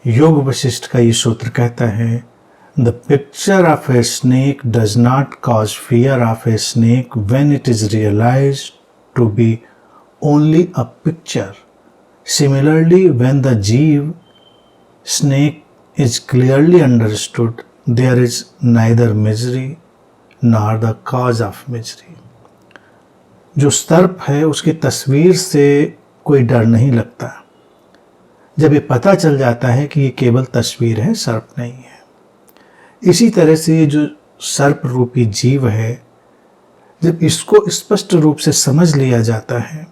योग वशिष्ठ का ये सूत्र कहता है, the picture of a snake does not cause fear of a snake when it is realized to be only a picture. Similarly when the जीव snake is clearly understood, there is neither misery nor the cause of misery. जो सर्प है उसकी तस्वीर से कोई डर नहीं लगता जब ये पता चल जाता है कि ये केवल तस्वीर है, सर्प नहीं है. इसी तरह से ये जो सर्प रूपी जीव है, जब इसको स्पष्ट रूप से समझ लिया जाता है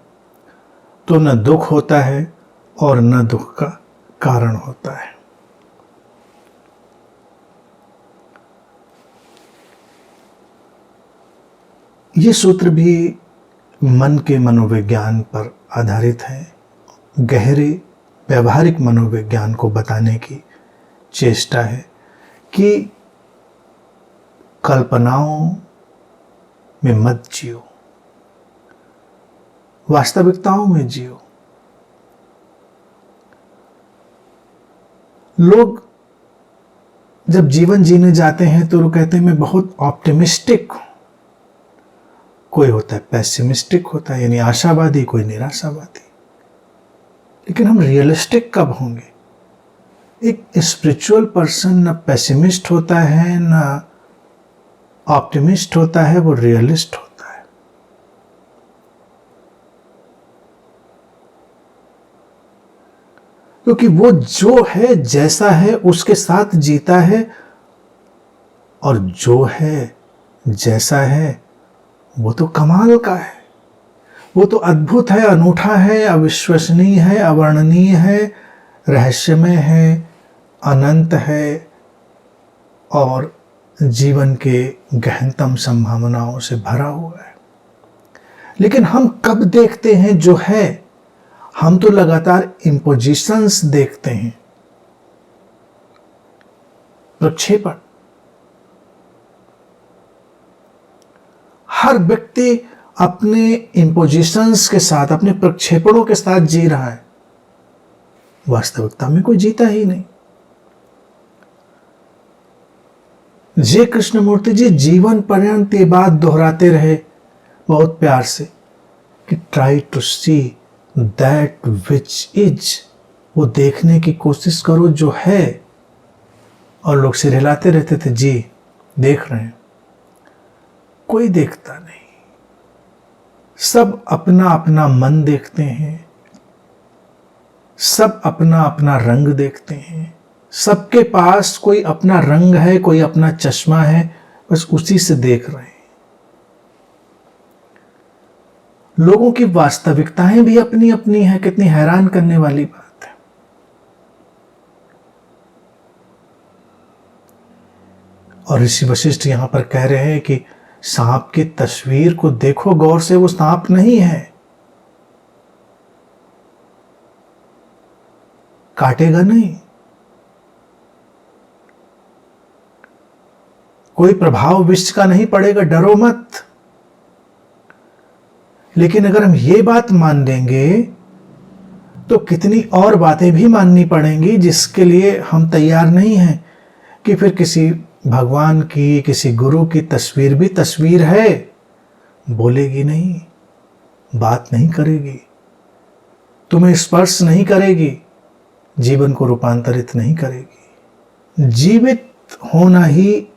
तो न दुख होता है और न दुख का कारण होता है. ये सूत्र भी मन के मनोविज्ञान पर आधारित है. गहरे व्यवहारिक मनोविज्ञान को बताने की चेष्टा है कि कल्पनाओं में मत जियो, वास्तविकताओं में जियो. लोग जब जीवन जीने जाते हैं तो लोग कहते हैं मैं बहुत ऑप्टिमिस्टिक हूं. कोई होता है पेसिमिस्टिक होता है, यानी आशावादी, कोई निराशावादी. लेकिन हम रियलिस्टिक कब होंगे? एक स्पिरिचुअल पर्सन न पेसिमिस्ट होता है न ऑप्टिमिस्ट होता है, वो रियलिस्ट होता है. क्योंकि वो जो है जैसा है उसके साथ जीता है, और जो है जैसा है वो तो कमाल का है, वो तो अद्भुत है, अनूठा है, अविश्वसनीय है, अवर्णनीय है, रहस्यमय है, अनंत है और जीवन के गहनतम संभावनाओं से भरा हुआ है. लेकिन हम कब देखते हैं जो है? हम तो लगातार इम्पोजिशंस देखते हैं, प्रक्षेपण. हर व्यक्ति अपने इम्पोजिशंस के साथ, अपने प्रक्षेपणों के साथ जी रहा है. वास्तविकता में कोई जीता ही नहीं. जे कृष्णमूर्ति जी जीवन पर्यंत ये बात दोहराते रहे बहुत प्यार से कि try to see that which is. वो देखने की कोशिश करो जो है. और लोग सिर हिलाते रहते थे, जी देख रहे हैं. कोई देखता नहीं. सब अपना अपना मन देखते हैं, सब अपना अपना रंग देखते हैं. सबके पास कोई अपना रंग है, कोई अपना चश्मा है, बस उसी से देख रहे हैं. लोगों की वास्तविकताएं भी अपनी अपनी हैं. कितनी हैरान करने वाली बात है. और ऋषि वशिष्ठ यहां पर कह रहे हैं कि सांप की तस्वीर को देखो गौर से, वो सांप नहीं है, काटेगा नहीं, कोई प्रभाव विष का नहीं पड़ेगा, डरो मत. लेकिन अगर हम ये बात मान लेंगे तो कितनी और बातें भी माननी पड़ेंगी जिसके लिए हम तैयार नहीं हैं. कि फिर किसी भगवान की, किसी गुरु की तस्वीर भी तस्वीर है, बोलेगी नहीं, बात नहीं करेगी, तुम्हें स्पर्श नहीं करेगी, जीवन को रूपांतरित नहीं करेगी. जीवित होना ही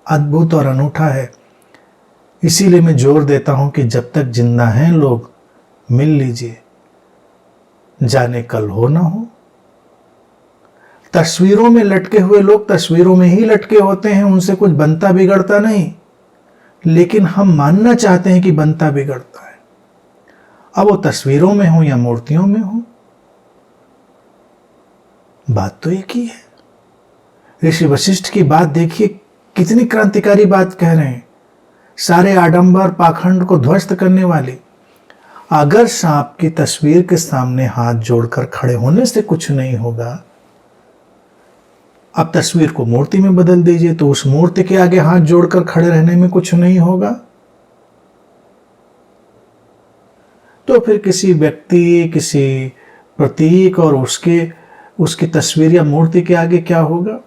अद्भुत और अनूठा है. इसीलिए मैं जोर देता हूं कि जब तक जिंदा हैं लोग, मिल लीजिए, जाने कल हो ना हो. तस्वीरों में लटके हुए लोग तस्वीरों में ही लटके होते हैं, उनसे कुछ बनता बिगड़ता नहीं. लेकिन हम मानना चाहते हैं कि बनता बिगड़ता है. अब वो तस्वीरों में हो या मूर्तियों में हो, बात तो एक ही है. ऋषि वशिष्ठ की बात देखिए, कितनी क्रांतिकारी बात कह रहे हैं. सारे आडंबर पाखंड को ध्वस्त करने वाली. अगर सांप की तस्वीर के सामने हाथ जोड़कर खड़े होने से कुछ नहीं होगा, अब तस्वीर को मूर्ति में बदल दीजिए तो उस मूर्ति के आगे हाथ जोड़कर खड़े रहने में कुछ नहीं होगा. तो फिर किसी व्यक्ति, किसी प्रतीक और उसके उसकी तस्वीर या मूर्ति के आगे क्या होगा?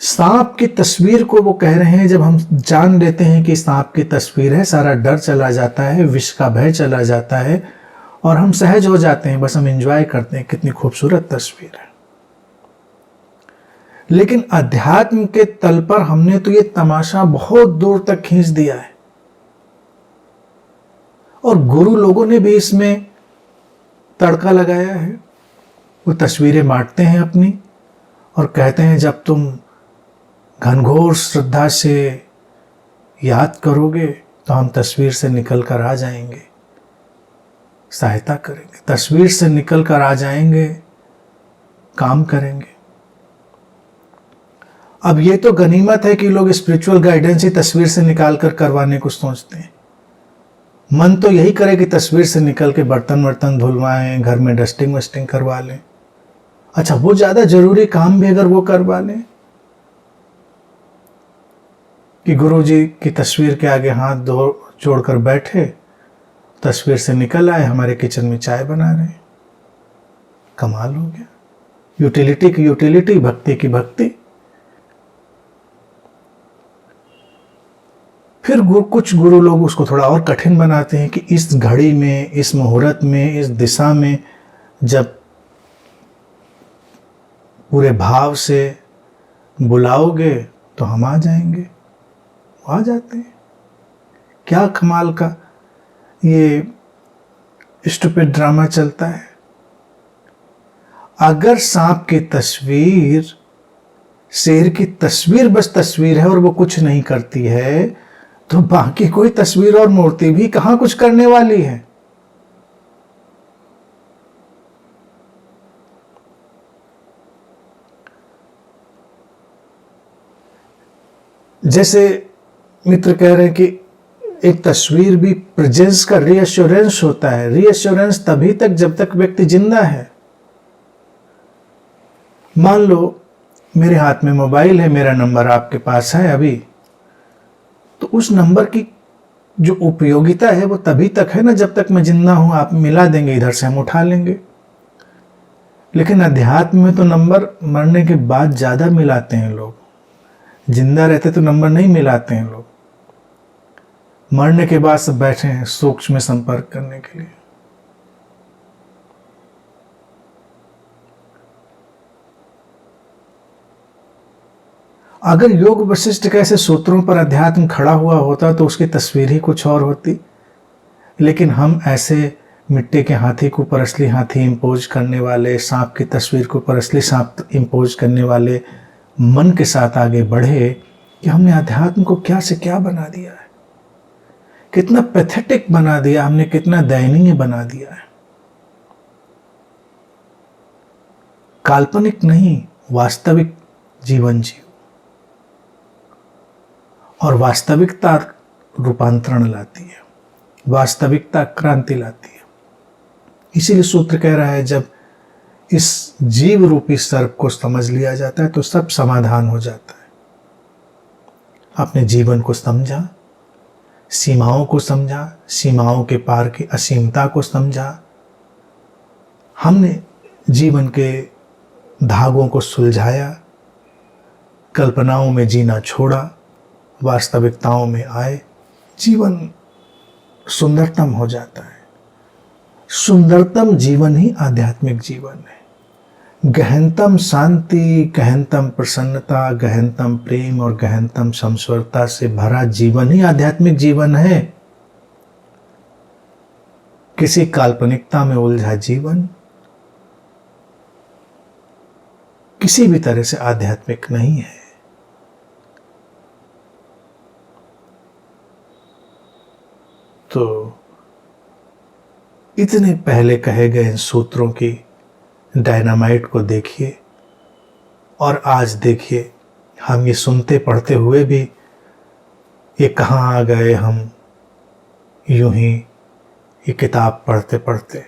सांप की तस्वीर को वो कह रहे हैं, जब हम जान लेते हैं कि सांप की तस्वीर है, सारा डर चला जाता है, विष का भय चला जाता है और हम सहज हो जाते हैं, बस हम एंजॉय करते हैं, कितनी खूबसूरत तस्वीर है। लेकिन अध्यात्म के तल पर हमने तो ये तमाशा बहुत दूर तक खींच दिया है और गुरु लोगों ने भी इसमें तड़का लगाया है। वो तस्वीरें बांटते हैं अपनी और कहते हैं जब तुम घनघोर श्रद्धा से याद करोगे तो हम तस्वीर से निकल कर आ जाएंगे, सहायता करेंगे, तस्वीर से निकल कर आ जाएंगे, काम करेंगे। अब ये तो गनीमत है कि लोग स्पिरिचुअल गाइडेंस ही तस्वीर से निकाल कर करवाने को सोचते हैं। मन तो यही करे कि तस्वीर से निकल के बर्तन वर्तन धुलवाएं, घर में डस्टिंग वस्टिंग करवा लें। अच्छा, वो ज़्यादा जरूरी काम भी अगर वो करवा लें कि गुरु जी की तस्वीर के आगे हाथ जोड़कर बैठे, तस्वीर से निकल आए, हमारे किचन में चाय बना रहे हैं, कमाल हो गया। यूटिलिटी की यूटिलिटी, भक्ति की भक्ति। फिर कुछ गुरु लोग उसको थोड़ा और कठिन बनाते हैं कि इस घड़ी में, इस मुहूर्त में, इस दिशा में जब पूरे भाव से बुलाओगे तो हम आ जाएंगे। आ जाते हैं। क्या कमाल का ये स्टूपिड ड्रामा चलता है। अगर सांप की तस्वीर, शेर की तस्वीर बस तस्वीर है और वो कुछ नहीं करती है, तो बाकी कोई तस्वीर और मूर्ति भी कहां कुछ करने वाली है। जैसे मित्र कह रहे हैं कि एक तस्वीर भी प्रेजेंस का रीअश्योरेंस होता है। रीअश्योरेंस तभी तक जब तक व्यक्ति जिंदा है। मान लो मेरे हाथ में मोबाइल है, मेरा नंबर आपके पास है अभी, तो उस नंबर की जो उपयोगिता है वो तभी तक है ना जब तक मैं जिंदा हूं। आप मिला देंगे, इधर से हम उठा लेंगे। लेकिन अध्यात्म में तो नंबर मरने के बाद ज्यादा मिलाते हैं लोग। जिंदा रहते तो नंबर नहीं मिलाते हैं लोग, मरने के बाद सब बैठे हैं सूक्ष्म में संपर्क करने के लिए। अगर योग वशिष्ठ के ऐसे सूत्रों पर अध्यात्म खड़ा हुआ होता तो उसकी तस्वीर ही कुछ और होती। लेकिन हम ऐसे मिट्टी के हाथी को ऊपर असली हाथी इंपोज करने वाले, सांप की तस्वीर को ऊपर असली सांप इंपोज करने वाले मन के साथ आगे बढ़े कि हमने अध्यात्म को क्या से क्या बना दिया है, कितना पैथेटिक बना दिया हमने, कितना दयनीय बना दिया है। काल्पनिक नहीं, वास्तविक जीवन जियो और वास्तविकता रूपांतरण लाती है, वास्तविकता क्रांति लाती है। इसीलिए सूत्र कह रहा है जब इस जीव रूपी सर्प को समझ लिया जाता है तो सब समाधान हो जाता है। अपने जीवन को समझा, सीमाओं को समझा, सीमाओं के पार की असीमता को समझा, हमने जीवन के धागों को सुलझाया, कल्पनाओं में जीना छोड़ा, वास्तविकताओं में आए, जीवन सुंदरतम हो जाता है। सुंदरतम जीवन ही आध्यात्मिक जीवन है। गहनतम शांति, गहनतम प्रसन्नता, गहनतम प्रेम और गहनतम समस्वरता से भरा जीवन ही आध्यात्मिक जीवन है। किसी काल्पनिकता में उलझा जीवन किसी भी तरह से आध्यात्मिक नहीं है। तो इतने पहले कहे गए इन सूत्रों की डायनामाइट को देखिए और आज देखिए हम ये सुनते पढ़ते हुए भी ये कहाँ आ गए हम यूं ही ये किताब पढ़ते पढ़ते।